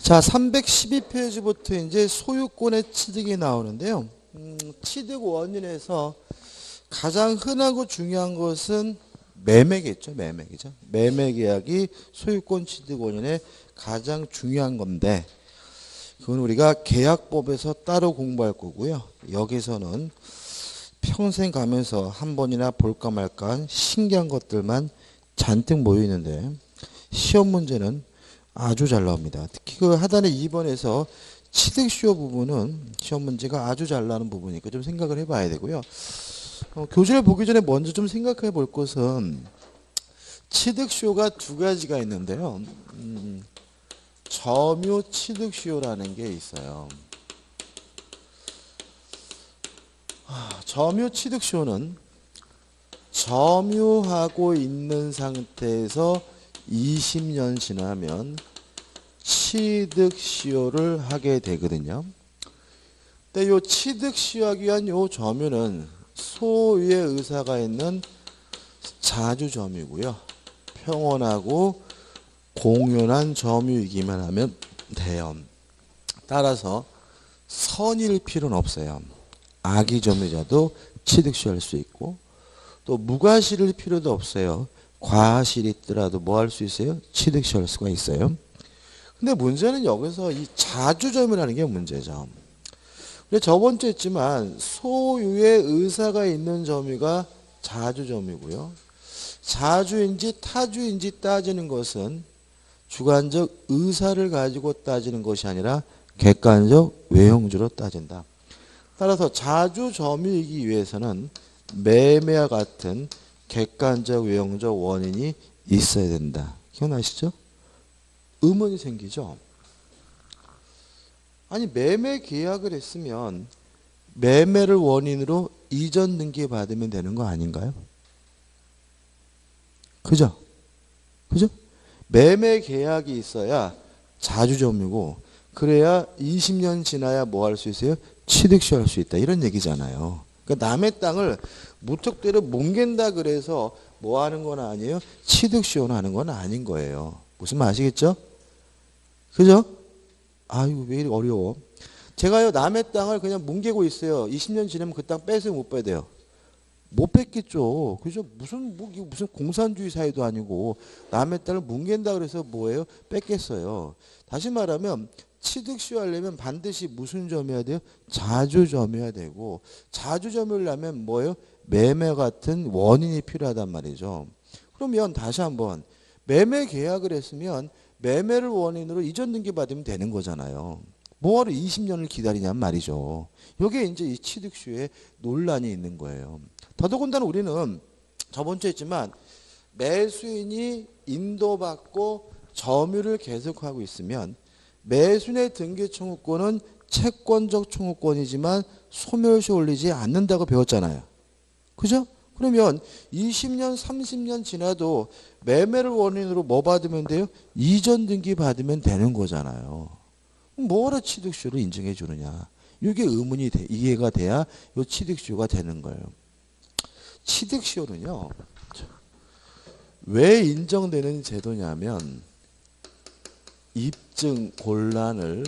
자, 312페이지부터 이제 소유권의 취득이 나오는데요. 취득 원인에서 가장 흔하고 중요한 것은 매매겠죠. 매매이죠. 매매 계약이 소유권 취득 원인의 가장 중요한 건데, 그건 우리가 계약법에서 따로 공부할 거고요. 여기서는 평생 가면서 한 번이나 볼까 말까 한 신기한 것들만 잔뜩 모여 있는데, 시험 문제는 아주 잘 나옵니다. 특히 그 하단의 2번에서 취득시효 부분은 시험 문제가 아주 잘 나오는 부분이니까 좀 생각을 해봐야 되고요. 교재를 보기 전에 먼저 좀 생각해 볼 것은 취득시효가 두 가지가 있는데요. 점유 취득시효라는 게 있어요. 점유 취득시효는 점유하고 있는 상태에서 20년 지나면 취득시효를 하게 되거든요. 근데 이 취득시효하기 위한 이 점유는 소유의 의사가 있는 자주점유고요. 평온하고 공연한 점유이기만 하면 돼요. 따라서 선일 필요는 없어요. 악의점유자도 취득시효할 수 있고, 또 무과실일 필요도 없어요. 과실이 있더라도 뭐 할 수 있어요? 취득시효할 수가 있어요. 근데 문제는 여기서 이 자주점유라는 게 문제죠. 근데 저번주에 했지만 소유의 의사가 있는 점유가 자주점유고요. 자주인지 타주인지 따지는 것은 주관적 의사를 가지고 따지는 것이 아니라 객관적 외형주로 따진다. 따라서 자주점유이기 위해서는 매매와 같은 객관적 외형적 원인이 있어야 된다. 기억나시죠? 의문이 생기죠? 아니, 매매 계약을 했으면 매매를 원인으로 이전 등기 받으면 되는 거 아닌가요? 그죠? 그죠? 매매 계약이 있어야 자주점유고, 그래야 20년 지나야 뭐 할 수 있어요? 취득시효 할 수 있다. 이런 얘기잖아요. 그러니까 남의 땅을 무턱대로 뭉갠다 그래서 뭐 하는 건 아니에요? 취득시효는 하는 건 아닌 거예요. 무슨 말 아시겠죠? 그죠? 아유, 왜 이렇게 어려워. 제가요, 남의 땅을 그냥 뭉개고 있어요. 20년 지나면 그 땅 뺏으면 못 빼야 돼요. 못 뺏겠죠. 그죠? 무슨 공산주의 사회도 아니고 남의 땅을 뭉갠다 그래서 뭐예요? 뺏겠어요. 다시 말하면 취득시효 하려면 반드시 무슨 점이어야 돼요? 자주점이어야 되고, 자주점을 하면 뭐예요? 매매 같은 원인이 필요하단 말이죠. 그러면 다시 한번 매매 계약을 했으면 매매를 원인으로 이전 등기 받으면 되는 거잖아요. 뭐하러 20년을 기다리냔 말이죠. 이게 이제 이 취득시효에 논란이 있는 거예요. 더더군다나 우리는 저번 주에 했지만 매수인이 인도받고 점유를 계속하고 있으면 매수인의 등기 청구권은 채권적 청구권이지만 소멸시 올리지 않는다고 배웠잖아요. 그죠? 그러면 20년, 30년 지나도 매매를 원인으로 뭐 받으면 돼요? 이전 등기 받으면 되는 거잖아요. 뭐하러 취득시효를 인정해 주느냐. 이게 의문이 이해가 돼야 이 취득시효가 되는 거예요. 취득시효는요, 왜 인정되는 제도냐면 입증 곤란을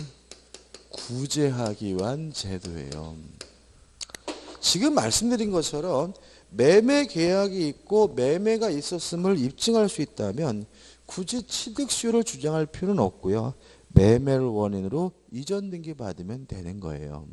구제하기 위한 제도예요. 지금 말씀드린 것처럼 매매 계약이 있고 매매가 있었음을 입증할 수 있다면 굳이 취득시효를 주장할 필요는 없고요. 매매를 원인으로 이전 등기 받으면 되는 거예요.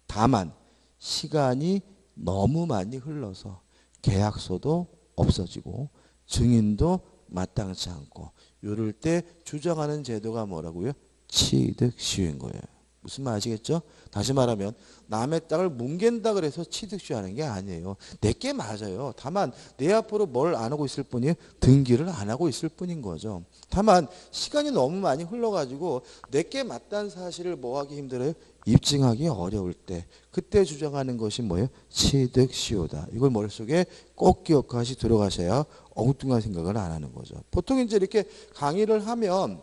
다만 시간이 너무 많이 흘러서 계약서도 없어지고 증인도 마땅치 않고 이럴 때 주장하는 제도가 뭐라고요? 취득시효인 거예요. 무슨 말 아시겠죠? 다시 말하면 남의 땅을 뭉갠다 그래서 취득시효 하는 게 아니에요. 내게 맞아요. 다만 내 앞으로 뭘 안 하고 있을 뿐이에요? 등기를 안 하고 있을 뿐인 거죠. 다만 시간이 너무 많이 흘러가지고 내게 맞다는 사실을 뭐 하기 힘들어요? 입증하기 어려울 때 그때 주장하는 것이 뭐예요? 취득시효다. 이걸 머릿속에 꼭 기억하시 들어가셔야 엉뚱한 생각을 안 하는 거죠. 보통 이제 이렇게 강의를 하면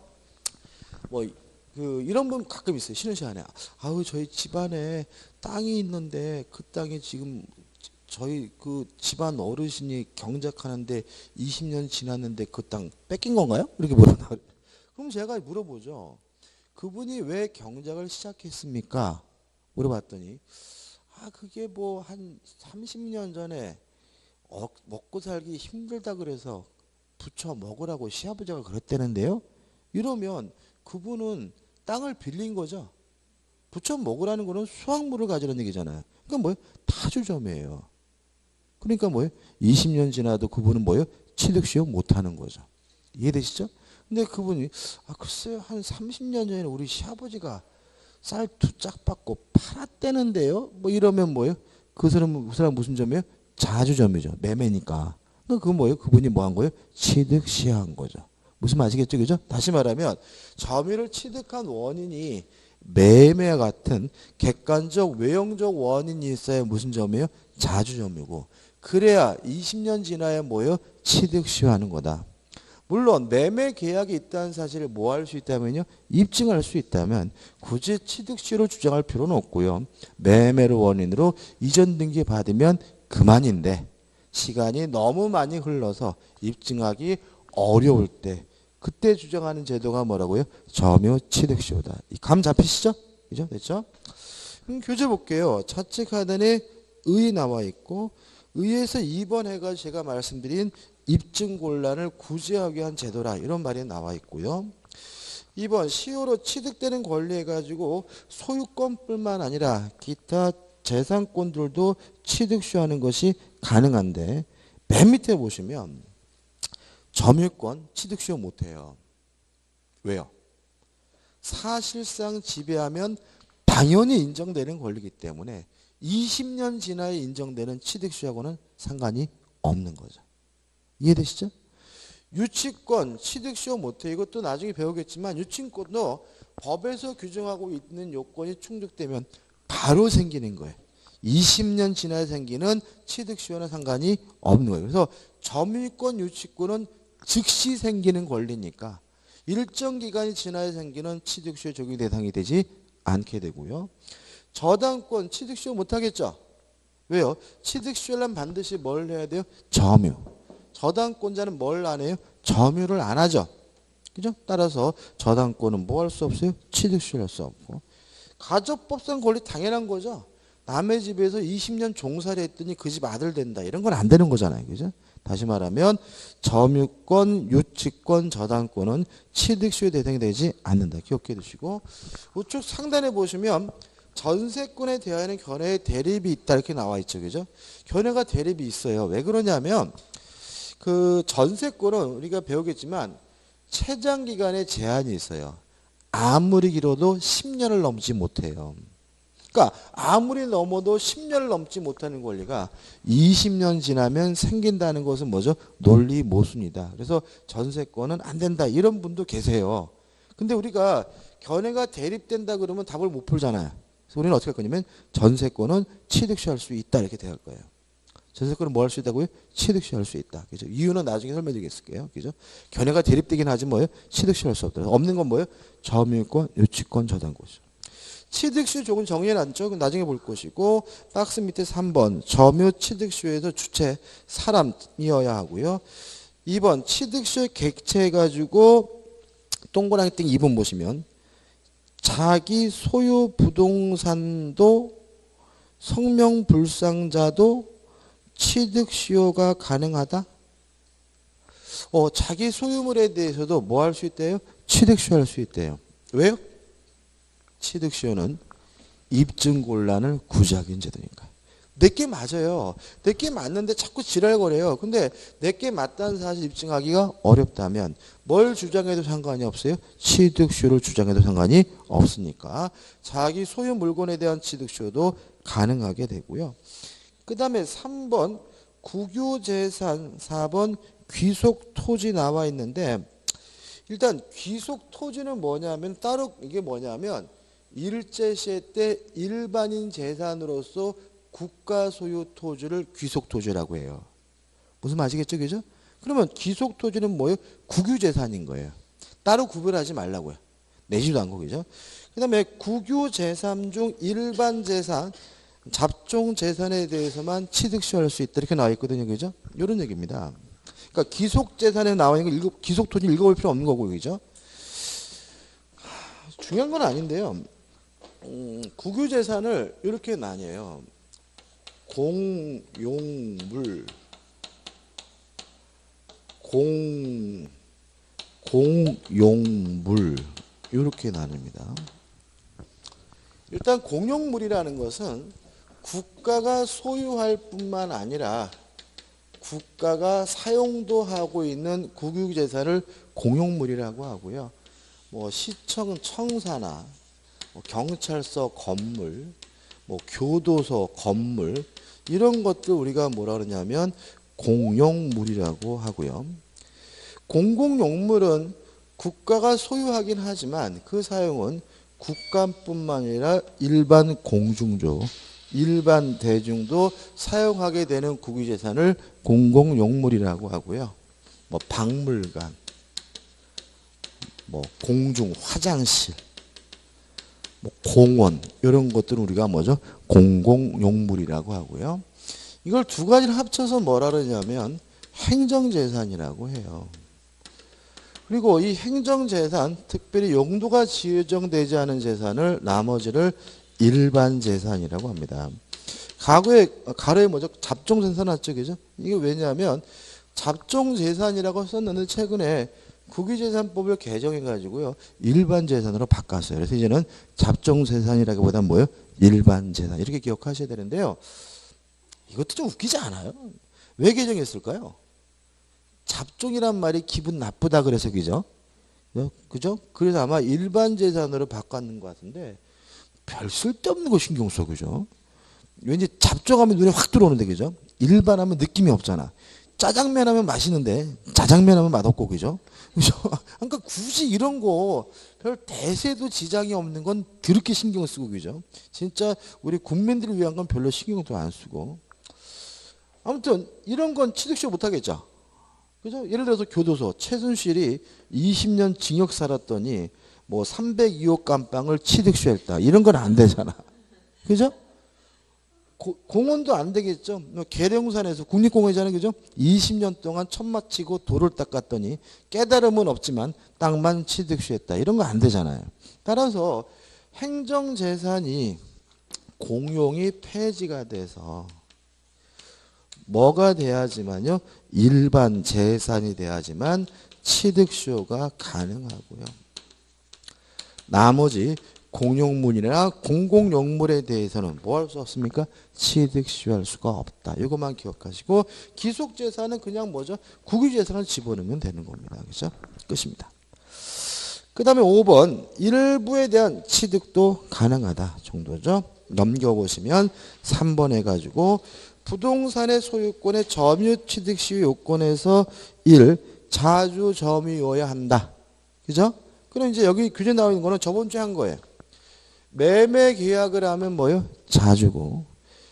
뭐 이런 분 가끔 있어요. 쉬는 시간에. 아우, 저희 집안에 땅이 있는데 그 땅이 지금 저희 그 집안 어르신이 경작하는데 20년 지났는데 그 땅 뺏긴 건가요? 이렇게 물어봐. 그럼 제가 물어보죠. 그분이 왜 경작을 시작했습니까? 물어봤더니 그게 뭐 한 30년 전에 먹고 살기 힘들다 그래서 부쳐 먹으라고 시아버지가 그랬다는데요. 이러면 그분은 땅을 빌린 거죠. 부쳐 먹으라는 거는 수확물을 가지라는 얘기잖아요. 그러니까 뭐예요? 타주점이에요. 그러니까 뭐예요? 20년 지나도 그분은 뭐예요? 취득 시효 못하는 거죠. 이해되시죠? 근데 그분이 글쎄요, 한 30년 전에 우리 시아버지가 쌀 2짝 받고 팔았대는데요. 뭐 이러면 뭐예요? 그 사람 무슨 점이에요? 자주점이죠. 매매니까. 그러니까 그건 뭐예요? 그분이 뭐 한 거예요? 취득 시효한 거죠. 무슨 말 아시겠죠? 그죠? 다시 말하면 점유를 취득한 원인이 매매와 같은 객관적 외형적 원인이 있어야 무슨 점이에요? 자주점이고, 그래야 20년 지나야 뭐예요? 취득 시효하는 거다. 물론 매매 계약이 있다는 사실을 뭐 할 수 있다면요? 입증할 수 있다면 굳이 취득 시효를 주장할 필요는 없고요. 매매를 원인으로 이전 등기 받으면 그만인데 시간이 너무 많이 흘러서 입증하기 어려울 때 그때 주장하는 제도가 뭐라고요? 점유 취득 시효다. 감 잡히시죠? 그죠? 됐죠? 교재 볼게요. 차칙 하단에 의 나와 있고 의에서 2번 해가 제가 말씀드린 입증 곤란을 구제하기 위한 제도라 이런 말이 나와 있고요. 2번 시효로 취득되는 권리 해가지고 소유권뿐만 아니라 기타 재산권들도 취득 시효하는 것이 가능한데 맨 밑에 보시면 점유권 취득 시효 못해요. 왜요? 사실상 지배하면 당연히 인정되는 권리이기 때문에 20년 지나야 인정되는 취득 시효하고는 상관이 없는 거죠. 이해되시죠? 유치권 취득 시효 못해. 이것도 나중에 배우겠지만 유치권도 법에서 규정하고 있는 요건이 충족되면 바로 생기는 거예요. 20년 지나야 생기는 취득 시효는 상관이 없는 거예요. 그래서 점유권 유치권은 즉시 생기는 권리니까 일정 기간이 지나야 생기는 취득 시효 적용 대상이 되지 않게 되고요. 저당권 취득 시효 못하겠죠? 왜요? 취득 시효는 반드시 뭘 해야 돼요? 점유. 저당권자는 뭘 안 해요? 점유를 안 하죠. 그죠? 따라서 저당권은 뭐 할 수 없어요? 취득 시효할 수 없고. 가족법상 권리 당연한 거죠. 남의 집에서 20년 종살이 했더니 그 집 아들 된다. 이런 건 안 되는 거잖아요. 그죠? 다시 말하면 점유권, 유치권, 저당권은 취득 시효 대상이 되지 않는다. 기억해 두시고 우측 상단에 보시면 전세권에 대하여는 견해의 대립이 있다 이렇게 나와 있죠. 그죠? 견해가 대립이 있어요. 왜 그러냐면 그 전세권은 우리가 배우겠지만 최장 기간에 제한이 있어요. 아무리 길어도 10년을 넘지 못해요. 그러니까 아무리 넘어도 10년을 넘지 못하는 권리가 20년 지나면 생긴다는 것은 뭐죠? 논리 모순이다. 그래서 전세권은 안 된다. 이런 분도 계세요. 근데 우리가 견해가 대립된다 그러면 답을 못 풀잖아요. 그래서 우리는 어떻게 할 거냐면 전세권은 취득시효할 수 있다 이렇게 대할 거예요. 전세권은 뭐 할 수 있다고요? 취득시효할 수 있다. 그죠? 이유는 나중에 설명드리겠을게요. 그죠? 견해가 대립되긴 하지 뭐예요? 취득시효할 수 없다. 없는 건 뭐예요? 점유권, 유치권, 저당권이죠. 취득시효 조금 정리해놨죠. 그럼 나중에 볼 것이고 박스 밑에 3번 점유 취득시효에서 주체 사람이어야 하고요. 2번 취득시효 객체해가지고 동그라미 띵 2번 보시면 자기 소유 부동산도 성명불상자도 취득시효가 가능하다? 자기 소유물에 대해서도 뭐 할 수 있대요? 취득시효할 수 있대요. 왜요? 취득시효는 입증곤란을 구제하기 위한 제도니까. 내게 맞아요. 내게 맞는데 자꾸 지랄거려요. 근데 내게 맞다는 사실 입증하기가 어렵다면 뭘 주장해도 상관이 없어요? 취득시효를 주장해도 상관이 없으니까 자기 소유 물건에 대한 취득시효도 가능하게 되고요. 그 다음에 3번 국유재산, 4번 귀속토지 나와 있는데 일단 귀속토지는 뭐냐면 따로 이게 뭐냐면 일제시대 때 일반인 재산으로서 국가 소유 토지를 귀속토지라고 해요. 무슨 말 아시겠죠? 그죠? 그러면 귀속토지는 뭐예요? 국유재산인 거예요. 따로 구별하지 말라고요. 내지도 않고 그죠? 그 다음에 국유재산 중 일반 재산 잡종 재산에 대해서만 취득시효할 수 있다 이렇게 나와 있거든요. 그죠? 이런 얘기입니다. 그러니까 기속 재산에 나와 있는 거 기속 토지 읽어볼 필요 없는 거고 그죠? 중요한 건 아닌데요. 국유재산을 이렇게 나뉘어요. 공용물, 공용물 이렇게 나눕니다. 일단 공용물이라는 것은 국가가 소유할 뿐만 아니라 국가가 사용도 하고 있는 국유재산을 공용물이라고 하고요. 뭐 시청 청사나 뭐 경찰서 건물, 뭐 교도소 건물 이런 것들 우리가 뭐라 그러냐면 공용물이라고 하고요. 공공용물은 국가가 소유하긴 하지만 그 사용은 국가뿐만 아니라 일반 공중조, 일반 대중도 사용하게 되는 국유재산을 공공용물이라고 하고요. 뭐 박물관, 뭐 공중 화장실, 뭐 공원 이런 것들은 우리가 뭐죠? 공공용물이라고 하고요. 이걸 두 가지를 합쳐서 뭐라 그러냐면 행정재산이라고 해요. 그리고 이 행정재산, 특별히 용도가 지정되지 않은 재산을 나머지를 일반재산이라고 합니다. 가로에 뭐죠? 잡종재산 났죠, 그죠? 이게 왜냐하면 잡종재산이라고 썼는데 최근에 국유재산법을 개정해가지고요 일반재산으로 바꿨어요. 그래서 이제는 잡종재산이라기보다는 뭐예요? 일반재산 이렇게 기억하셔야 되는데요. 이것도 좀 웃기지 않아요? 왜 개정했을까요? 잡종이란 말이 기분 나쁘다 그래서 그죠? 그죠? 그래서 아마 일반재산으로 바꿨는 것 같은데 별 쓸데없는 거 신경 써 그죠? 왠지 잡종하면 눈에 확 들어오는데 그죠? 일반하면 느낌이 없잖아. 짜장면 하면 맛있는데 짜장면 하면 맛없고 그죠? 그죠? 그러니까 굳이 이런 거 별 대세도 지장이 없는 건 그렇게 신경 쓰고 그죠? 진짜 우리 국민들을 위한 건 별로 신경도 안 쓰고 아무튼 이런 건 취득시 못 하겠죠. 그죠? 예를 들어서 교도소 최순실이 20년 징역 살았더니 뭐 302억 감방을 취득시했다. 이런 건 안 되잖아. 그죠? 공원도 안 되겠죠. 계룡산에서 국립공원이잖아요. 그죠? 20년 동안 천막 치고 돌을 닦았더니 깨달음은 없지만 땅만 취득시했다. 이런 거 안 되잖아요. 따라서 행정재산이 공용이 폐지가 돼서 뭐가 돼야지만요? 일반 재산이 돼야지만 취득시효가 가능하고요. 나머지 공용물이나 공공용물에 대해서는 뭐 할 수 없습니까? 취득시효할 수가 없다. 이것만 기억하시고 기속재산은 그냥 뭐죠? 국유재산을 집어넣으면 되는 겁니다. 그죠? 끝입니다. 그 다음에 5번 일부에 대한 취득도 가능하다 정도죠. 넘겨보시면 3번 해가지고 부동산의 소유권의 점유 취득 시효 요건에서 1. 자주 점유여야 한다. 그죠? 그럼 이제 여기 규제 나와 있는 거는 저번 주에 한 거예요. 매매 계약을 하면 뭐요? 자주고.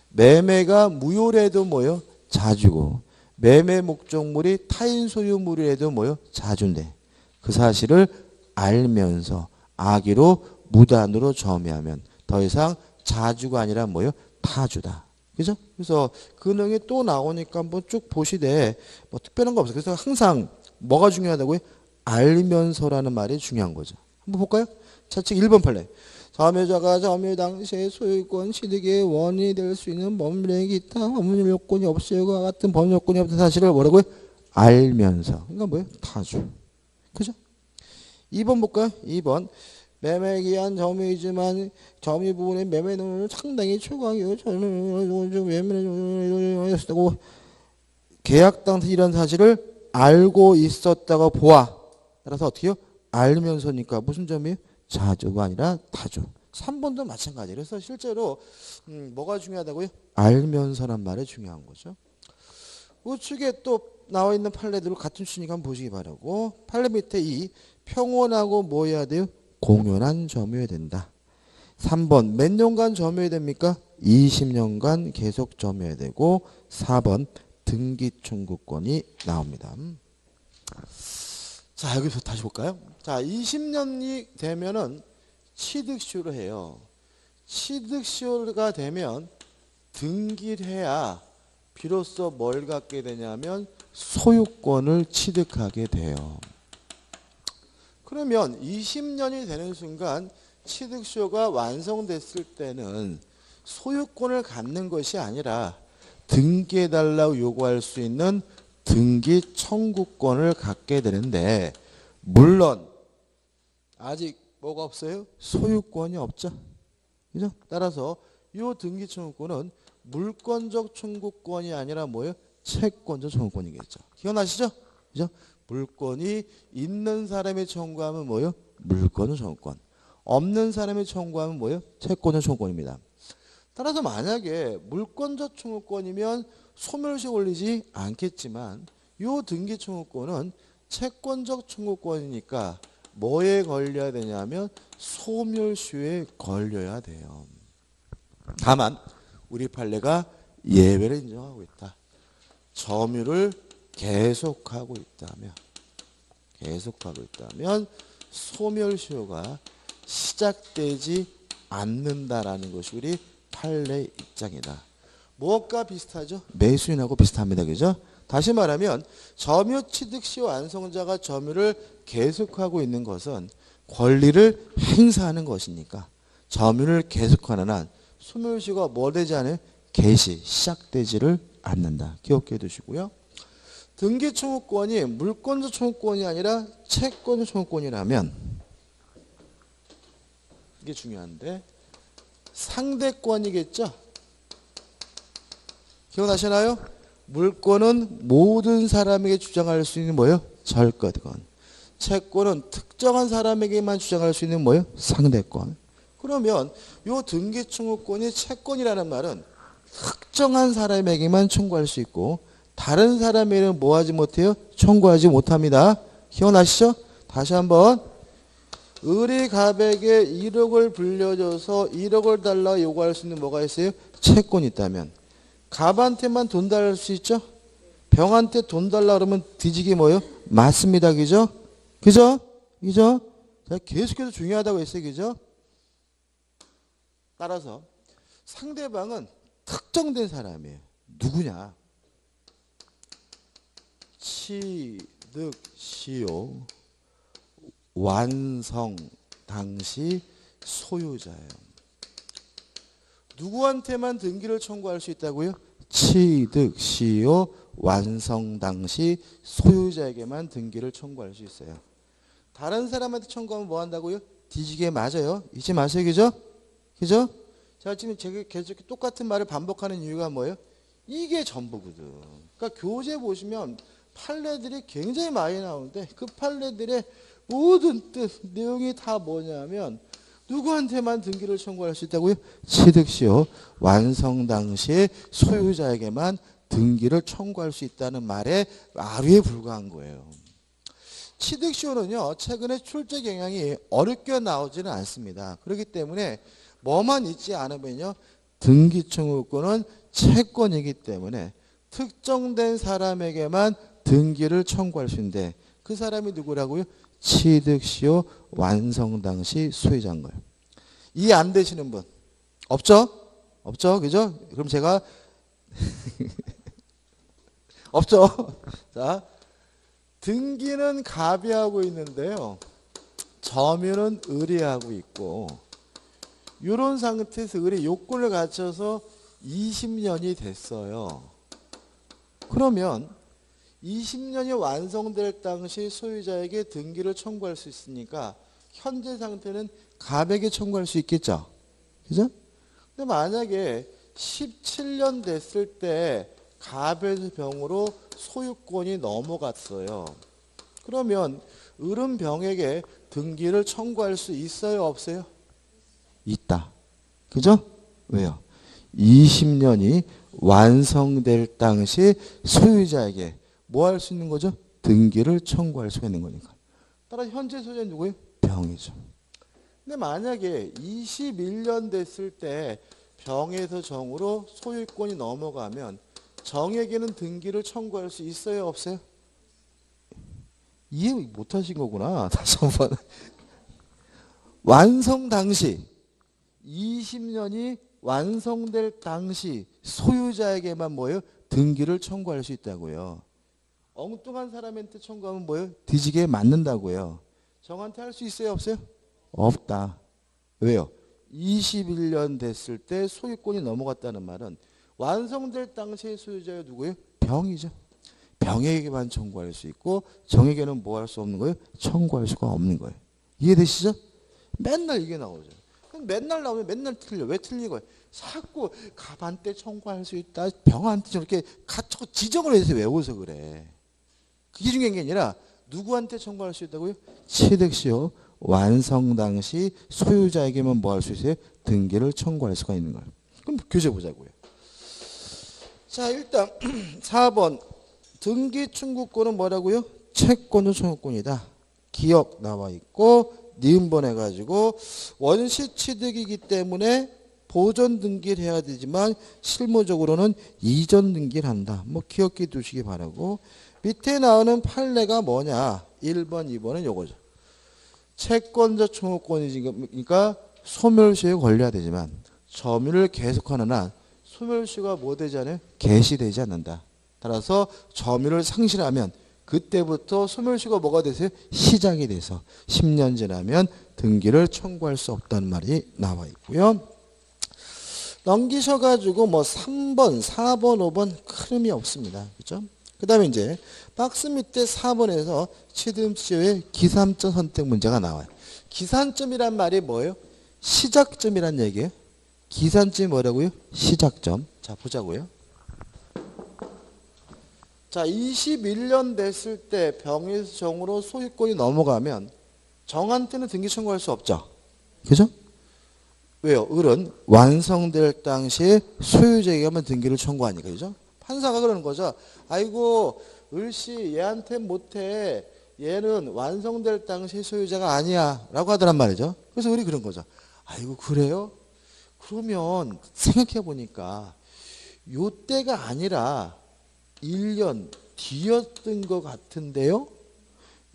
매매가 무효래도 뭐요? 자주고. 매매 목적물이 타인 소유물이라도 뭐요? 자주인데. 그 사실을 알면서 악의로 무단으로 점유하면 더 이상 자주가 아니라 뭐요? 타주다. 그죠? 그래서 근흥이 또 나오니까 한번 쭉 보시되 뭐 특별한 거 없어요. 그래서 항상 뭐가 중요하다고요? 알면서라는 말이 중요한 거죠. 한번 볼까요? 차칙 1번 판례. 점유자가 점유 당시에 소유권 취득의 원인이 될 수 있는 법률의 기타 법률 요건이 없으과 같은 법률 요건이 없는 사실을 뭐라고요? 알면서. 그러니까 뭐예요? 타주. 그죠? 2번 볼까요? 2번. 매매 기한 점유이지만 점유 부분의 매매는 상당히 초과하여 매매를 했다고 계약 당시 이런 사실을 알고 있었다고 보아. 따라서 어떻게요? 알면서니까 무슨 점이에요? 자주가 아니라 타주. 3번도 마찬가지예요. 그래서 실제로 뭐가 중요하다고요? 알면서란 말이 중요한 거죠. 우측에 또 나와 있는 판례들을 같은 추니까 한번 보시기 바라고. 판례 밑에 이 평온하고 뭐 해야 돼요? 공연한 점유해야 된다. 3번 몇 년간 점유해야 됩니까? 20년간 계속 점유해야 되고 4번 등기 청구권이 나옵니다. 자 여기서 다시 볼까요? 자 20년이 되면은 취득시효를 해요. 취득시효가 되면 등기를 해야 비로소 뭘 갖게 되냐면 소유권을 취득하게 돼요. 그러면 20년이 되는 순간 취득시효가 완성됐을 때는 소유권을 갖는 것이 아니라 등기해달라고 요구할 수 있는 등기 청구권을 갖게 되는데, 물론 아직 뭐가 없어요? 소유권이 없죠. 그죠? 따라서 이 등기 청구권은 물권적 청구권이 아니라 뭐예요? 채권적 청구권이겠죠. 기억나시죠? 그죠? 물권이 있는 사람이 청구하면 뭐예요? 물권적 청구권. 없는 사람이 청구하면 뭐예요? 채권적 청구권입니다. 따라서 만약에 물권적 청구권이면 소멸시효 걸리지 않겠지만 이 등기 청구권은 채권적 청구권이니까 뭐에 걸려야 되냐면 소멸시효에 걸려야 돼요. 다만 우리 판례가 예외를 인정하고 있다. 점유를 계속하고 있다면 소멸시효가 시작되지 않는다라는 것이 우리 판례 입장이다. 무엇과 비슷하죠? 매수인하고 비슷합니다. 그죠? 다시 말하면 점유 취득 시 완성자가 점유를 계속하고 있는 것은 권리를 행사하는 것이니까 점유를 계속하는 한 소멸시효가 뭐 되지 않아요? 개시, 시작되지를 않는다. 기억해 두시고요. 등기 청구권이 물권적 청구권이 아니라 채권적 청구권이라면 이게 중요한데 상대권이겠죠? 기억나시나요? 물권은 모든 사람에게 주장할 수 있는 뭐예요? 절거권. 채권은 특정한 사람에게만 주장할 수 있는 뭐예요? 상대권. 그러면 이 등기 청구권이 채권이라는 말은 특정한 사람에게만 청구할 수 있고 다른 사람에게는 뭐 하지 못해요? 청구하지 못합니다. 기억나시죠? 다시 한번. 을이 갑에게 1억을 불려줘서 1억을 달라 요구할 수 있는 뭐가 있어요? 채권이 있다면 갑한테만 돈 달랄 수 있죠? 병한테 돈 달라 그러면 뒤지기 뭐예요? 맞습니다. 그죠? 그죠? 그죠? 자, 계속해서 중요하다고 했어요. 그죠? 따라서 상대방은 특정된 사람이에요. 누구냐? 취득 시효 완성 당시 소유자예요. 누구한테만 등기를 청구할 수 있다고요? 취득 시효 완성 당시 소유자에게만 등기를 청구할 수 있어요. 다른 사람한테 청구하면 뭐 한다고요? 뒤지게 맞아요. 잊지 마세요. 그죠? 그죠? 자, 지금 제가 계속 똑같은 말을 반복하는 이유가 뭐예요? 이게 전부거든. 그러니까 교재 보시면 판례들이 굉장히 많이 나오는데 그 판례들의 모든 뜻, 내용이 다 뭐냐면 누구한테만 등기를 청구할 수 있다고요? 취득시효 완성 당시에 소유자에게만 등기를 청구할 수 있다는 말에 아류에 불과한 거예요. 취득시효는요, 최근에 출제 경향이 어렵게 나오지는 않습니다. 그렇기 때문에 뭐만 있지 않으면요, 등기 청구권은 채권이기 때문에 특정된 사람에게만 등기를 청구할 수 있는데 그 사람이 누구라고요? 취득시효 완성 당시 소유자인 거예요. 이해 안 되시는 분 없죠? 없죠? 그죠? 그럼 제가 없죠? 자, 등기는 갑이 하고 있는데요. 점유는 을이 하고 있고 이런 상태에서 을이 요건을 갖춰서 20년이 됐어요. 그러면 20년이 완성될 당시 소유자에게 등기를 청구할 수 있으니까 현재 상태는 갑에게 청구할 수 있겠죠. 그죠? 근데 만약에 17년 됐을 때 갑에서 병으로 소유권이 넘어갔어요. 그러면 을은 병에게 등기를 청구할 수 있어요? 없어요? 있다. 그죠? 왜요? 20년이 완성될 당시 소유자에게 뭐 할 수 있는 거죠? 등기를 청구할 수 있는 거니까. 따라 현재 소유자는 누구예요? 병이죠. 근데 만약에 21년 됐을 때 병에서 정으로 소유권이 넘어가면 정에게는 등기를 청구할 수 있어요? 없어요? 이해 못 하신 거구나. 다시 한번. 완성 당시 20년이 완성될 당시 소유자에게만 뭐예요? 등기를 청구할 수 있다고요. 엉뚱한 사람한테 청구하면 뭐예요? 뒤지게 맞는다고요. 정한테 할 수 있어요, 없어요? 없다. 왜요? 21년 됐을 때 소유권이 넘어갔다는 말은 완성될 당시의 소유자가 누구예요? 병이죠. 병에게만 청구할 수 있고 정에게는 뭐 할 수 없는 거예요? 청구할 수가 없는 거예요. 이해되시죠? 맨날 이게 나오죠. 그럼 맨날 나오면 맨날 틀려. 왜 틀린 거예요? 자꾸 갑한테 청구할 수 있다. 병한테 저렇게 자꾸 지정을 해서 외워서 그래. 그게 중요한 게 아니라 누구한테 청구할 수 있다고요? 취득시효 완성 당시 소유자에게만 뭐 할 수 있어요? 등기를 청구할 수가 있는 거예요. 그럼 교재 보자고요. 자, 일단 4번 등기 청구권은 뭐라고요? 채권은 청구권이다. 기억 나와 있고 니은번 해가지고 원시 취득이기 때문에 보존 등기를 해야 되지만 실무적으로는 이전 등기를 한다. 뭐 기억해 두시기 바라고. 밑에 나오는 판례가 뭐냐? 1번, 2번은 요거죠. 채권자 청구권이니까 소멸시효에 걸려야 되지만 점유를 계속하는 한 소멸시효가 뭐 되지 않아요? 개시되지 않는다. 따라서 점유를 상실하면 그때부터 소멸시효가 뭐가 되세요? 시작이 돼서 10년 지나면 등기를 청구할 수 없다는 말이 나와 있고요. 넘기셔가지고 뭐 3번, 4번, 5번 큰 의미 없습니다. 그죠? 그 다음에 이제 박스 밑에 4번에서 취득시효의 기산점 선택 문제가 나와요. 기산점이란 말이 뭐예요? 시작점이란 얘기예요. 기산점이 뭐라고요? 시작점. 자, 보자고요. 자, 21년 됐을 때 병에서 정으로 소유권이 넘어가면 정한테는 등기 청구할 수 없죠. 그죠? 왜요? 을은 완성될 당시에 소유자에게만 등기를 청구하니까. 그죠? 판사가 그러는 거죠. 아이고, 을씨 얘한테 못해. 얘는 완성될 당시 소유자가 아니야. 라고 하더란 말이죠. 그래서 을이 그런 거죠. 아이고, 그래요? 그러면 생각해 보니까 요때가 아니라 1년 뒤였던 것 같은데요.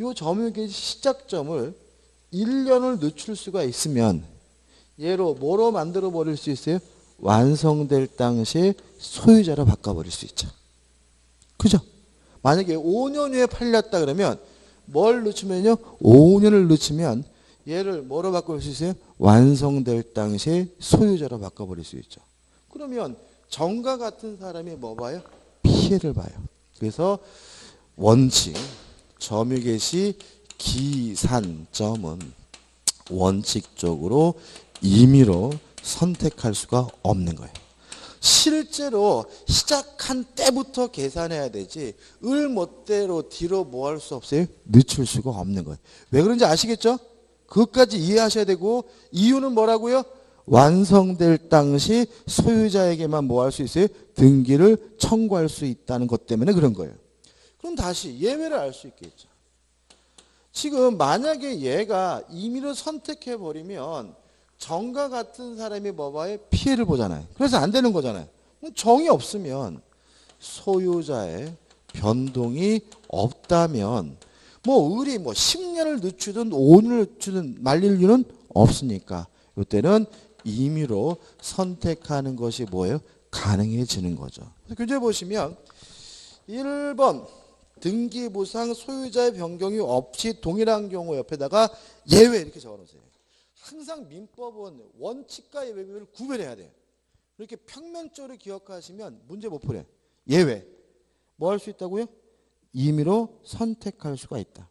요 점유기의 시작점을 1년을 늦출 수가 있으면 얘로 뭐로 만들어 버릴 수 있어요? 완성될 당시에 소유자로 바꿔버릴 수 있죠. 그죠? 만약에 5년 후에 팔렸다 그러면 뭘 늦추면요? 5년을 늦추면 얘를 뭐로 바꿀 수 있어요? 완성될 당시에 소유자로 바꿔버릴 수 있죠. 그러면 정과 같은 사람이 뭐 봐요? 피해를 봐요. 그래서 원칙, 점유 개시 기산점은 원칙적으로 임의로 선택할 수가 없는 거예요. 실제로 시작한 때부터 계산해야 되지 을 멋대로 뒤로 뭐 할 수 없어요? 늦출 수가 없는 거예요. 왜 그런지 아시겠죠? 그것까지 이해하셔야 되고 이유는 뭐라고요? 완성될 당시 소유자에게만 뭐 할 수 있어요? 등기를 청구할 수 있다는 것 때문에 그런 거예요. 그럼 다시 예외를 알 수 있겠죠. 지금 만약에 얘가 임의로 선택해버리면 정과 같은 사람이 뭐 봐요? 피해를 보잖아요. 그래서 안 되는 거잖아요. 정이 없으면 소유자의 변동이 없다면 뭐 을이 뭐 10년을 늦추든 5년을 늦추든 말릴 이유는 없으니까 이때는 임의로 선택하는 것이 뭐예요? 가능해지는 거죠. 교재 보시면 1번 등기부상 소유자의 변경이 없이 동일한 경우 옆에다가 예외 이렇게 적어놓으세요. 항상 민법은 원칙과 예외를 구별해야 돼요. 이렇게 평면적으로 기억하시면 문제 못 풀어요. 예외. 뭐 할 수 있다고요? 임의로 선택할 수가 있다.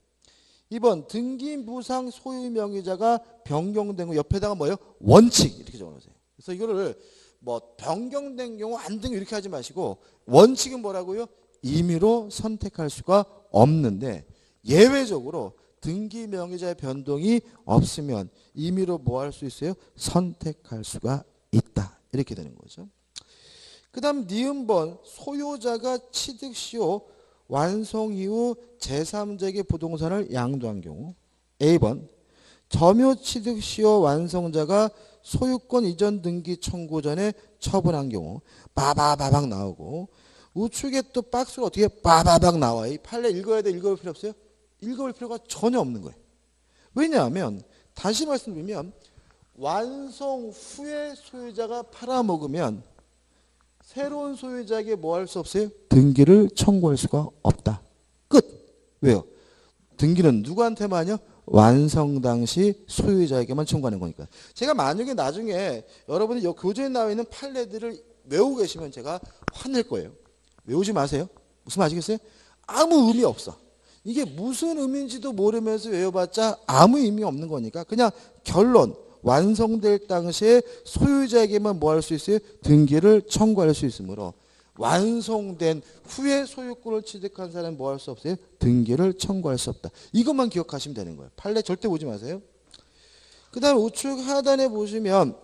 2번 등기부상 소유 명의자가 변경된 거 옆에다가 뭐예요? 원칙 이렇게 적어놓으세요. 그래서 이거를 뭐 변경된 경우 안 된 경우 이렇게 하지 마시고 원칙은 뭐라고요? 임의로 선택할 수가 없는데 예외적으로 등기 명의자의 변동이 없으면 임의로 뭐 할 수 있어요? 선택할 수가 있다. 이렇게 되는 거죠. 그 다음 니은번 소유자가 취득시효 완성 이후 제3자에게 부동산을 양도한 경우 A번 점유 취득시효 완성자가 소유권 이전 등기 청구 전에 처분한 경우 빠바바박 나오고 우측에 또 박스가 어떻게 빠바박 나와요. 이 판례 읽어야 돼? 읽어볼 필요 없어요? 읽어볼 필요가 전혀 없는 거예요. 왜냐하면 다시 말씀드리면 완성 후에 소유자가 팔아먹으면 새로운 소유자에게 뭐 할 수 없어요? 등기를 청구할 수가 없다. 끝. 왜요? 등기는 누구한테만요? 완성 당시 소유자에게만 청구하는 거니까. 제가 만약에 나중에 여러분이 요 교재에 나와 있는 판례들을 외우고 계시면 제가 화낼 거예요. 외우지 마세요. 무슨 말 아시겠어요? 아무 의미 없어. 이게 무슨 의미인지도 모르면서 외워봤자 아무 의미 없는 거니까 그냥 결론. 완성될 당시에 소유자에게만 뭐 할 수 있어요? 등기를 청구할 수 있으므로 완성된 후에 소유권을 취득한 사람은 뭐 할 수 없어요? 등기를 청구할 수 없다. 이것만 기억하시면 되는 거예요. 판례 절대 보지 마세요. 그 다음에 우측 하단에 보시면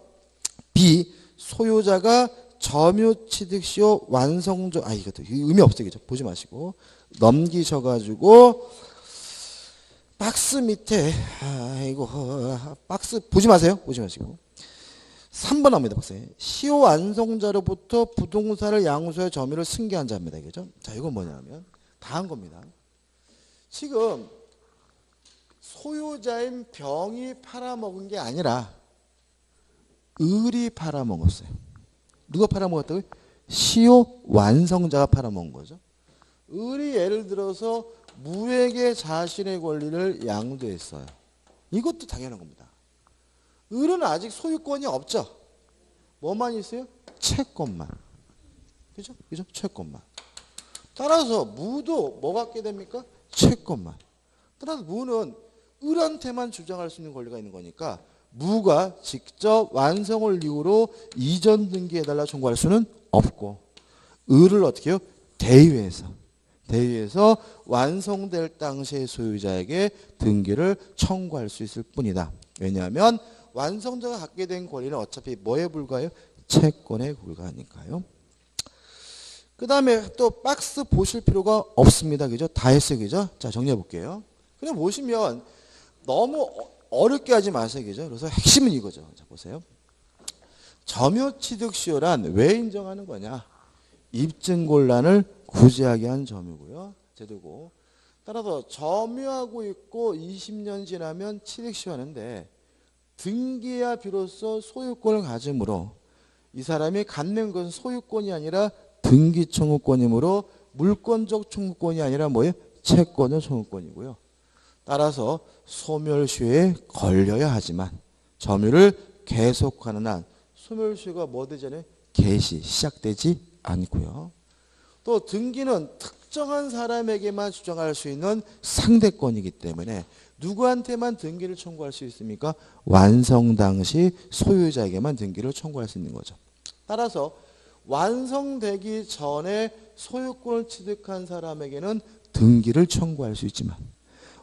B 소유자가 점유 취득 시효 완성조 이것도 의미 없어요. 그죠? 보지 마시고 넘기셔가지고 박스 밑에 박스 보지 마세요. 보지 마시고 3번 합니다. 박스. 시효 완성자로부터 부동산을 양수하여 점유를 승계한 자입니다. 그죠? 자, 이건 뭐냐면 다 한 겁니다. 지금 소유자인 병이 팔아먹은 게 아니라 을이 팔아먹었어요. 누가 팔아먹었다고요? 시효 완성자가 팔아먹은 거죠. 을이 예를 들어서 무에게 자신의 권리를 양도했어요. 이것도 당연한 겁니다. 을은 아직 소유권이 없죠. 뭐만 있어요? 채권만. 그죠? 그죠? 채권만. 따라서 무도 뭐 갖게 됩니까? 채권만. 따라서 무는 을한테만 주장할 수 있는 권리가 있는 거니까 무가 직접 완성을 이유로 이전 등기해달라 청구할 수는 없고 을을 어떻게 해요? 대위에서 완성될 당시의 소유자에게 등기를 청구할 수 있을 뿐이다. 왜냐하면 완성자가 갖게 된 권리는 어차피 뭐에 불과해요? 채권에 불과하니까요. 그 다음에 또 박스 보실 필요가 없습니다. 그죠? 다 했어요. 그죠? 자, 정리해 볼게요. 그냥 보시면 너무 어렵게 하지 마세요. 그죠? 그래서 핵심은 이거죠. 자, 보세요. 점유취득시효란 왜 인정하는 거냐? 입증곤란을 구제하게 한 점유고요. 제도고. 따라서 점유하고 있고 20년 지나면 취득시효하는데 등기야 비로소 소유권을 가지므로 이 사람이 갖는 것은 소유권이 아니라 등기 청구권이므로 물권적 청구권이 아니라 뭐예요? 채권적 청구권이고요. 따라서 소멸시효에 걸려야 하지만 점유를 계속하는 한 소멸시효가 뭐 되잖아요? 개시, 시작되지 않고요. 또 등기는 특정한 사람에게만 주장할 수 있는 상대권이기 때문에 누구한테만 등기를 청구할 수 있습니까? 완성 당시 소유자에게만 등기를 청구할 수 있는 거죠. 따라서 완성되기 전에 소유권을 취득한 사람에게는 등기를 청구할 수 있지만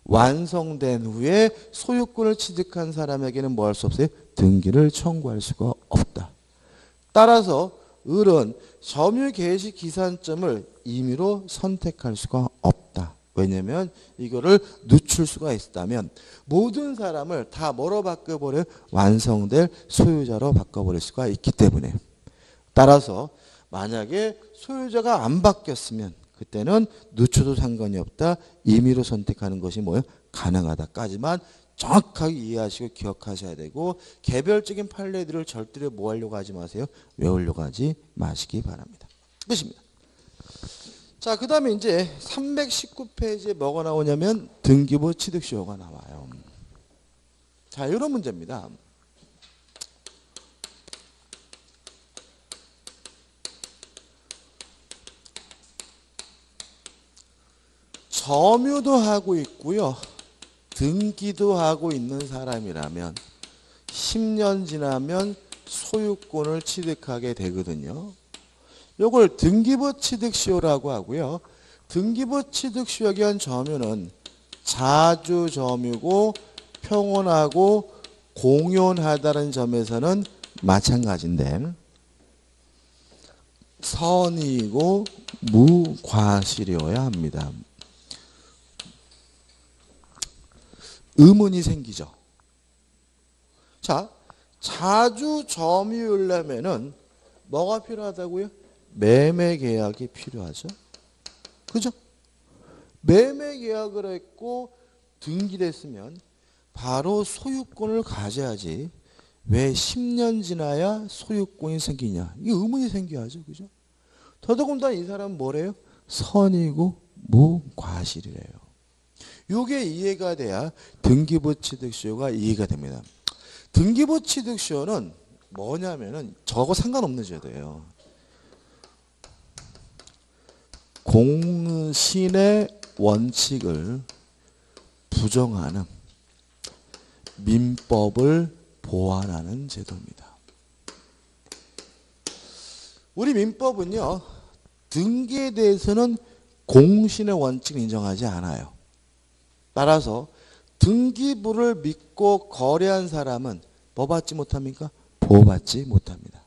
완성된 후에 소유권을 취득한 사람에게는 뭐 할 수 없어요? 등기를 청구할 수가 없다. 따라서 을은 점유 개시 기산점을 임의로 선택할 수가 없다. 왜냐하면 이거를 늦출 수가 있다면 모든 사람을 다 뭐로 바꿔버려요? 완성될 소유자로 바꿔버릴 수가 있기 때문에. 따라서 만약에 소유자가 안 바뀌었으면 그때는 늦춰도 상관이 없다. 임의로 선택하는 것이 뭐예요? 가능하다까지만 정확하게 이해하시고 기억하셔야 되고 개별적인 판례들을 절대로 뭐 하려고 하지 마세요. 외우려고 하지 마시기 바랍니다. 끝입니다. 자, 그 다음에 이제 319페이지에 뭐가 나오냐면 등기부 취득시효가 나와요. 자, 이런 문제입니다. 점유도 하고 있고요. 등기도 하고 있는 사람이라면 10년 지나면 소유권을 취득하게 되거든요. 이걸 등기부 취득시효라고 하고요. 등기부 취득시효에 의한 점유는 자주점유고 평온하고 공연하다는 점에서는 마찬가지인데 선의이고 무과실이어야 합니다. 의문이 생기죠. 자, 자주 점유하려면은 뭐가 필요하다고요? 매매 계약이 필요하죠. 그죠? 매매 계약을 했고 등기됐으면 바로 소유권을 가져야지 왜 10년 지나야 소유권이 생기냐. 이게 의문이 생겨야죠. 그죠? 더더군다나 이 사람은 뭐래요? 선이고 무과실이래요. 요게 이해가 돼야 등기부 취득시효가 이해가 됩니다. 등기부 취득시효는 뭐냐면은 저거 상관없는 제도예요. 공신의 원칙을 부정하는 민법을 보완하는 제도입니다. 우리 민법은요, 등기에 대해서는 공신의 원칙을 인정하지 않아요. 따라서 등기부를 믿고 거래한 사람은 뭐 받지 못합니까? 보호받지 못합니다.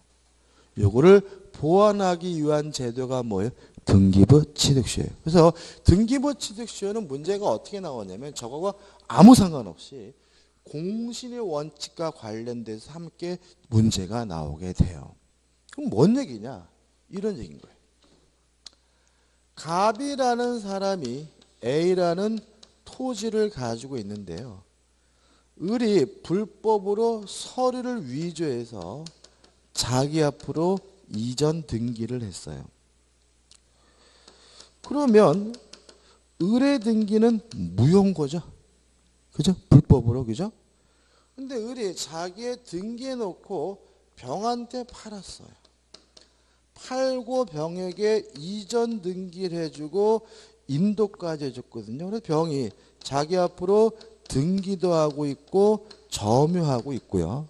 요거를 보완하기 위한 제도가 뭐예요? 등기부 취득시효예요. 그래서 등기부 취득시효는 문제가 어떻게 나오냐면 저거가 아무 상관없이 공신의 원칙과 관련돼서 함께 문제가 나오게 돼요. 그럼 뭔 얘기냐? 이런 얘기인 거예요. 갑이라는 사람이 A라는 토지를 가지고 있는데요. 을이 불법으로 서류를 위조해서 자기 앞으로 이전 등기를 했어요. 그러면 을의 등기는 무효인 거죠. 그죠? 불법으로, 그죠? 근데 을이 자기의 등기해 놓고 병한테 팔았어요. 팔고 병에게 이전 등기를 해주고 인도까지 해줬거든요. 그래서 병이 자기 앞으로 등기도 하고 있고 점유하고 있고요.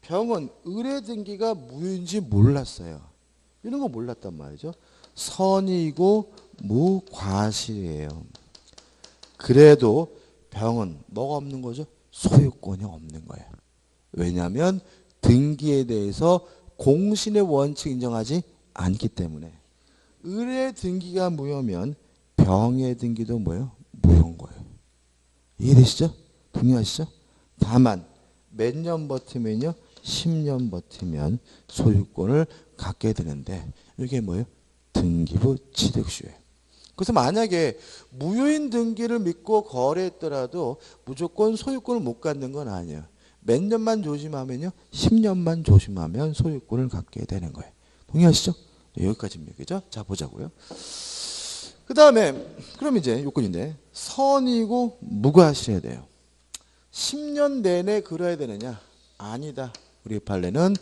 병은 을의 등기가 무효인지 몰랐어요. 이런 거 몰랐단 말이죠. 선의이고 무과실이에요. 그래도 병은 뭐가 없는 거죠? 소유권이 없는 거예요. 왜냐하면 등기에 대해서 공신의 원칙 인정하지 않기 때문에. 을의 등기가 무효면 병의 등기도 뭐예요? 무효인 거예요. 이해되시죠? 동의하시죠? 다만 몇 년 버티면요? 10년 버티면 소유권을 갖게 되는데 이게 뭐예요? 등기부 취득시효예요. 그래서 만약에 무효인 등기를 믿고 거래했더라도 무조건 소유권을 못 갖는 건 아니에요. 몇 년만 조심하면요. 10년만 조심하면 소유권을 갖게 되는 거예요. 동의하시죠? 여기까지입니다. 그죠? 자, 보자고요. 그 다음에 그럼 이제 요건인데 선이고 무과실해야 돼요. 10년 내내 그려야 되느냐? 아니다. 우리 판례는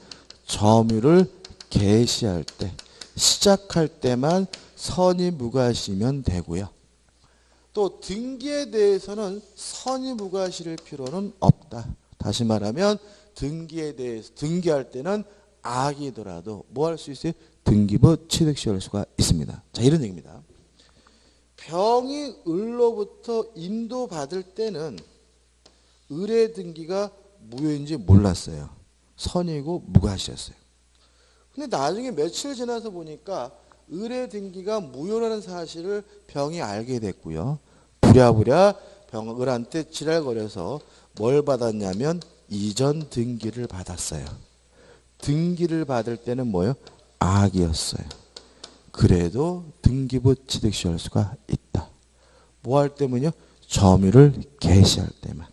점유를 개시할 때 시작할 때만 선이 무과실이면 되고요. 또 등기에 대해서는 선이 무과실일 필요는 없다. 다시 말하면 등기에 대해서 등기할 때는 악이더라도 뭐 할 수 있어요? 등기부 취득시효할 수가 있습니다. 자, 이런 얘기입니다. 병이 을로부터 인도받을 때는 을의 등기가 무효인지 몰랐어요. 선이고 무과실이었어요. 근데 나중에 며칠 지나서 보니까 을의 등기가 무효라는 사실을 병이 알게 됐고요. 부랴부랴 을한테 지랄거려서 뭘 받았냐면 이전 등기를 받았어요. 등기를 받을 때는 뭐예요? 악이었어요. 그래도 등기부 취득시효할 수가 있다. 뭐 할 때면요? 점유를 개시할 때만,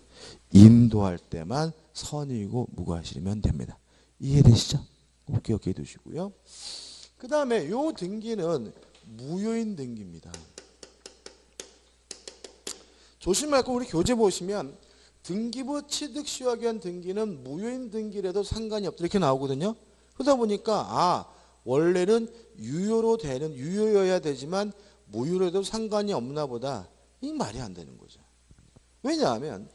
인도할 때만 선이고 무과실이면 됩니다. 이해되시죠? 꼭 기억해 두시고요. 그 다음에 요 등기는 무효인 등기입니다. 조심할 거 우리 교재 보시면 등기부 취득시효하기 위한 등기는 무효인 등기라도 상관이 없다 이렇게 나오거든요. 그러다 보니까 원래는 유효여야 되지만 무효로도 상관이 없나 보다. 이 말이 안 되는 거죠. 왜냐하면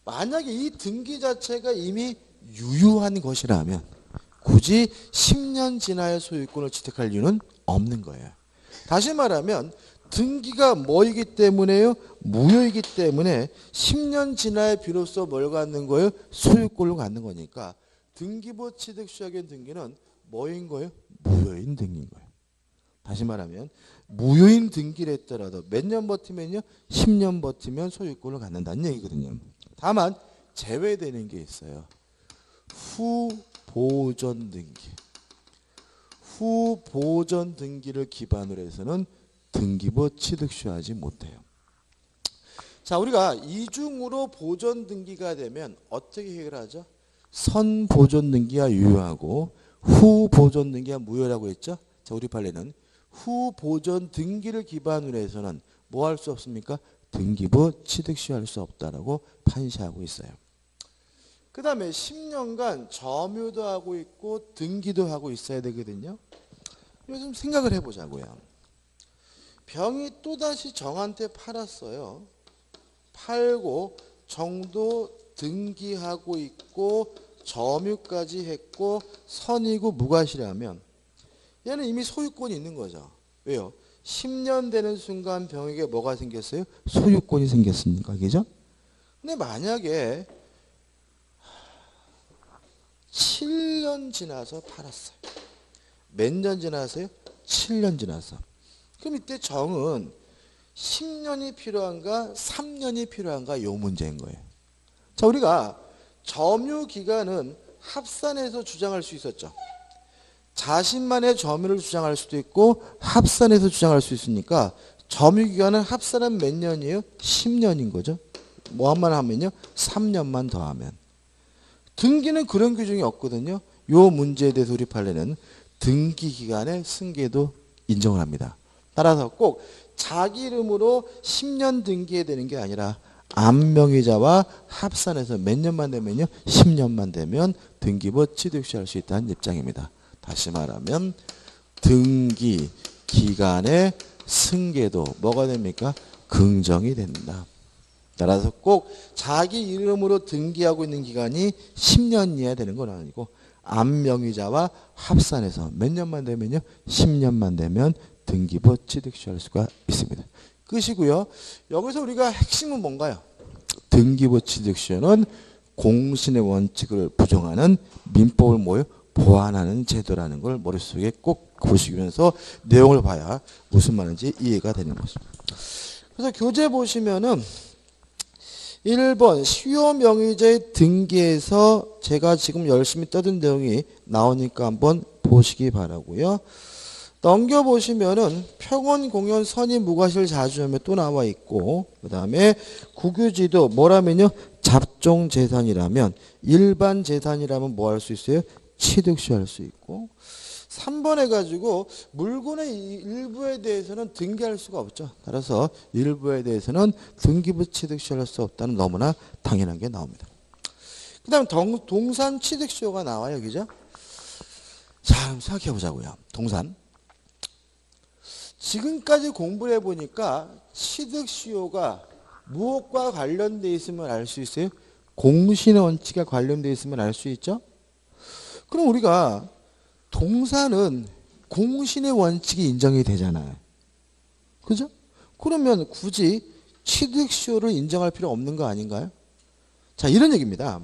만약에 이 등기 자체가 이미 유효한 것이라면 굳이 10년 지나야 소유권을 취득할 이유는 없는 거예요. 다시 말하면 등기가 뭐이기 때문에요? 무효이기 때문에 10년 지나야 비로소 뭘 갖는 거예요? 소유권을 갖는 거니까 등기부 취득시효의 등기는 뭐인 거예요? 무효인 등기인 거예요. 다시 말하면 무효인 등기를 했더라도 몇 년 버티면요? 10년 버티면 소유권을 갖는다는 얘기거든요. 다만 제외되는 게 있어요. 후보존 등기. 후보존 등기를 기반으로 해서는 등기부 취득시효하지 못해요. 자, 우리가 이중으로 보존 등기가 되면 어떻게 해결하죠? 선보존 등기가 유효하고 후보존 등기가 무효라고 했죠? 자, 우리 판례는 후보존 등기를 기반으로 해서는 뭐 할 수 없습니까? 등기부 취득시효할 수 없다라고 판시하고 있어요. 그 다음에 10년간 점유도 하고 있고 등기도 하고 있어야 되거든요. 이거 좀 생각을 해보자고요. 병이 또다시 정한테 팔았어요. 팔고 정도 등기하고 있고 점유까지 했고 선이고 무과실하면 얘는 이미 소유권이 있는 거죠. 왜요? 10년 되는 순간 병에게 뭐가 생겼어요? 소유권이 생겼습니까? 그죠? 근데 만약에 7년 지나서 팔았어요. 몇 년 지나서요? 7년 지나서. 그럼 이때 정은 10년이 필요한가 3년이 필요한가 요 문제인 거예요. 자, 우리가 점유 기간은 합산해서 주장할 수 있었죠. 자신만의 점유를 주장할 수도 있고 합산해서 주장할 수 있으니까 점유 기간은 합산은 몇 년이에요? 10년인 거죠. 뭐만 하면요? 3년만 더하면. 등기는 그런 규정이 없거든요. 요 문제에 대해서 우리 판례는 등기 기간의 승계도 인정을 합니다. 따라서 꼭 자기 이름으로 10년 등기해야 되는 게 아니라 암명의자와 합산해서 몇 년만 되면요? 10년만 되면 등기부 취득시효할 수 있다는 입장입니다. 다시 말하면 등기 기간의 승계도 뭐가 됩니까? 긍정이 된다. 따라서 꼭 자기 이름으로 등기하고 있는 기간이 10년 이하 되는 건 아니고 암명의자와 합산해서 몇 년만 되면요? 10년만 되면 등기부 취득시효할 수가 있습니다. 끝이고요. 여기서 우리가 핵심은 뭔가요? 등기부 취득시효는 공신의 원칙을 부정하는 민법을 뭐예요? 보완하는 제도라는 걸 머릿속에 꼭 보시면서 내용을 봐야 무슨 말인지 이해가 되는 것입니다. 그래서 교재 보시면은 1번 시효명의자의 등기에서 제가 지금 열심히 떠든 내용이 나오니까 한번 보시기 바라고요. 넘겨보시면은 평원 공연 선임 무과실 자주점에 또 나와 있고 그 다음에 국유지도 뭐라면요 잡종 재산이라면 일반 재산이라면 뭐 할 수 있어요? 취득시효할 수 있고 3번 해가지고 물건의 일부에 대해서는 등기할 수가 없죠. 따라서 일부에 대해서는 등기부 취득시효할 수 없다는 너무나 당연한 게 나옵니다. 그 다음 동산 취득시효가 나와요. 그죠? 자, 그럼 생각해 보자고요. 동산. 지금까지 공부를 해보니까 취득시효가 무엇과 관련되어 있으면 알 수 있어요? 공신의 원칙과 관련되어 있으면 알 수 있죠? 그럼 우리가 동산은 공신의 원칙이 인정이 되잖아요. 그죠? 그러면 굳이 취득시효를 인정할 필요 없는 거 아닌가요? 자, 이런 얘기입니다.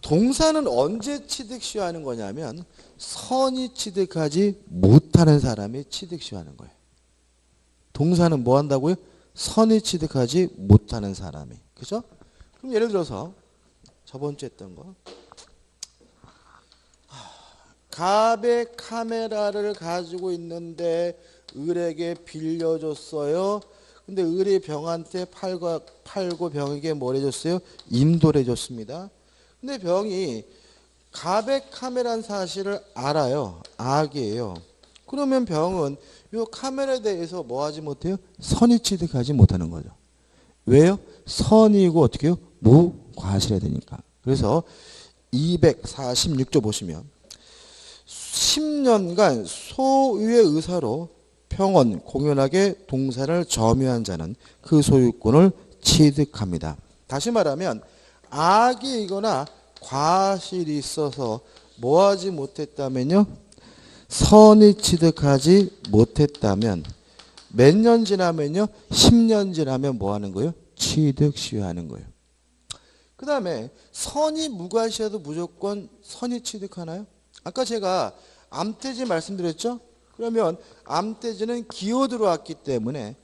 동산은 언제 취득시효하는 거냐면 선이 취득하지 못하는 사람이 취득시효하는 거예요. 동산은 뭐 한다고요? 선이 취득하지 못하는 사람이. 그죠? 그럼 예를 들어서 저번 주에 했던 거. 갑의 카메라를 가지고 있는데 을에게 빌려줬어요. 근데 을이 병한테 팔고 병에게 뭘 해줬어요? 인도를 해줬습니다. 근데 병이 갑의 카메라는 사실을 알아요. 악이에요. 그러면 병은 이 카메라에 대해서 뭐 하지 못해요? 선의 취득하지 못하는 거죠. 왜요? 선이고 어떻게 해요? 무과실해야 되니까. 그래서 246조 보시면 10년간 소유의 의사로 평원 공연하게 동산을 점유한 자는 그 소유권을 취득합니다. 다시 말하면 악이거나 과실이 있어서 뭐하지 못했다면요. 선이 취득하지 못했다면 몇 년 지나면요. 10년 지나면 뭐 하는 거예요? 취득시효하는 거예요. 그 다음에 선이 무과시해도 무조건 선이 취득하나요? 아까 제가 암태지 말씀드렸죠? 그러면 암태지는 기어 들어왔기 때문에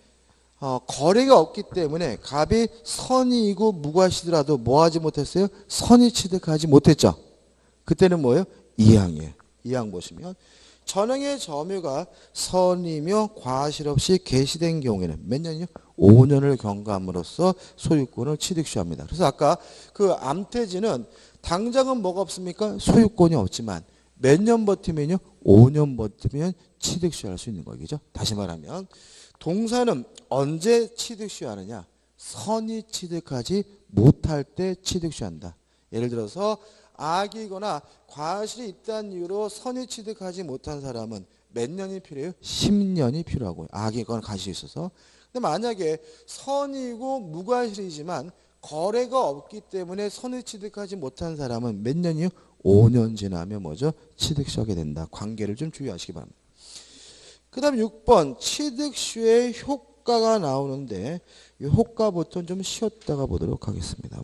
거래가 없기 때문에 갑이 선이고 무과시더라도 뭐 하지 못했어요? 선이 취득하지 못했죠. 그때는 뭐예요? 2항이에요. 2항 보시면 전형의 점유가 선이며 과실 없이 개시된 경우에는 몇 년이요? 5년을 경과함으로써 소유권을 취득시효합니다. 그래서 아까 그 암태지는 당장은 뭐가 없습니까? 소유권이 없지만 몇 년 버티면요? 5년 버티면 취득시효할 수 있는 거죠. 다시 말하면 동산은 언제 취득시효하느냐? 선의 취득하지 못할 때 취득시한다. 예를 들어서 악이거나 과실이 있다는 이유로 선의 취득하지 못한 사람은 몇 년이 필요해요? 10년이 필요하고요. 악이거나 과실이 있어서. 근데 만약에 선이고 무과실이지만 거래가 없기 때문에 선의 취득하지 못한 사람은 몇 년이요? 5년 지나면 뭐죠? 취득시하게 된다. 관계를 좀 주의하시기 바랍니다. 그 다음 6번 취득시의 효과가 나오는데 이 효과부터 좀 쉬었다가 보도록 하겠습니다.